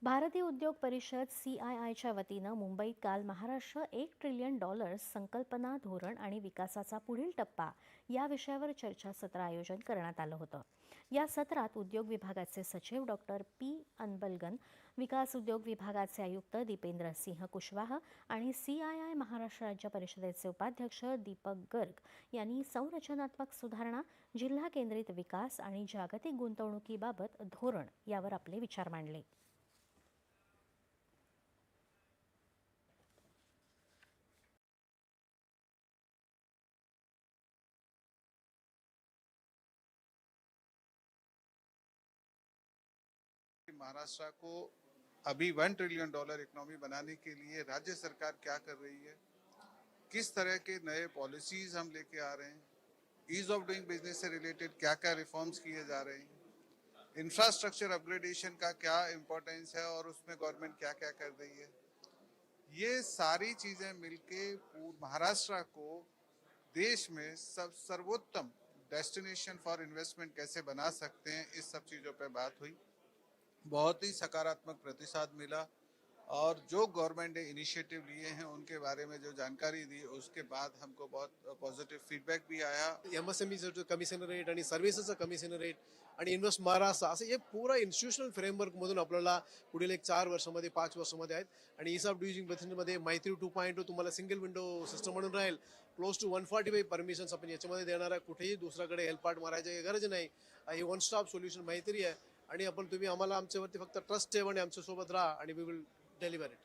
भारतीय उद्योग परिषद CIIच्या वतीनं मुंबईत काल महाराष्ट्र $1 ट्रिलियन संकल्पना, धोरण आणि विकासाचा पुढील टप्पा या विषयावर चर्चासत्र आयोजन करण्यात आलं होतं. या सत्रात उद्योग विभागाचे सचिव डॉक्टर P. अन्बलगन, विकास उद्योग विभागाचे आयुक्त दीपेंद्र सिंह कुशवाह आणि CII महाराष्ट्र राज्य परिषदेचे उपाध्यक्ष दीपक गर्ग यांनी संरचनात्मक सुधारणा, जिल्हा केंद्रित विकास आणि जागतिक गुंतवणुकीबाबत धोरण यावर आपले विचार मांडले. महाराष्ट्र को अभी $1 ट्रिलियन इकोनॉमी बनाने के लिए राज्य सरकार क्या कर रही है, किस तरह के नए पॉलिसीज हम लेके आ रहे हैं, ईज ऑफ डूइंग बिजनेस से रिलेटेड क्या क्या रिफॉर्म्स किए जा रहे हैं, इंफ्रास्ट्रक्चर अपग्रेडेशन का क्या इम्पोर्टेंस है और उसमें गवर्नमेंट क्या क्या कर रही है, ये सारी चीजें मिलके महाराष्ट्र को देश में सर्वोत्तम डेस्टिनेशन फॉर इन्वेस्टमेंट कैसे बना सकते हैं, इस सब चीज़ों पे बात हुई। बहुत ही सकारात्मक प्रतिसाद मिला और जो गवर्नमेंट ने इनिशिएटिव लिए हैं उनके बारे में जो जानकारी दी उसके बाद हमको बहुत पॉझिटिव्ह फीडबॅक भी आया. MSMEचं कमिशनरेट आणि सर्व्हिसेसचं कमिशनरेट आणि इन्व्हेस्ट महाराष्ट्र असं हे पूरा इन्स्टिट्यूशनल फ्रेमवर्कमधून आपल्याला पुढील 4 वर्षामध्ये 5 वर्षामध्ये आहेत आणि ईज ऑफ डुईंग बिझनेसमध्ये मैत्री 2.0 तुम्हाला सिंगल विंडो सिस्टम म्हणून राहील. क्लोज टू 145 परमिशन्स आपण याच्यामध्ये देणार आहे. कुठेही दुसऱ्याकडे हेल्पार्ट मारायची गरज नाही. हे वन स्टॉप सोल्युशन मैत्री आहे आणि आपण तुम्ही आम्हाला आमच्यावरती फक्त ट्रस्ट ठेवा आणि आमच्यासोबत राहा आणि वी विल डिलिव्हर इट.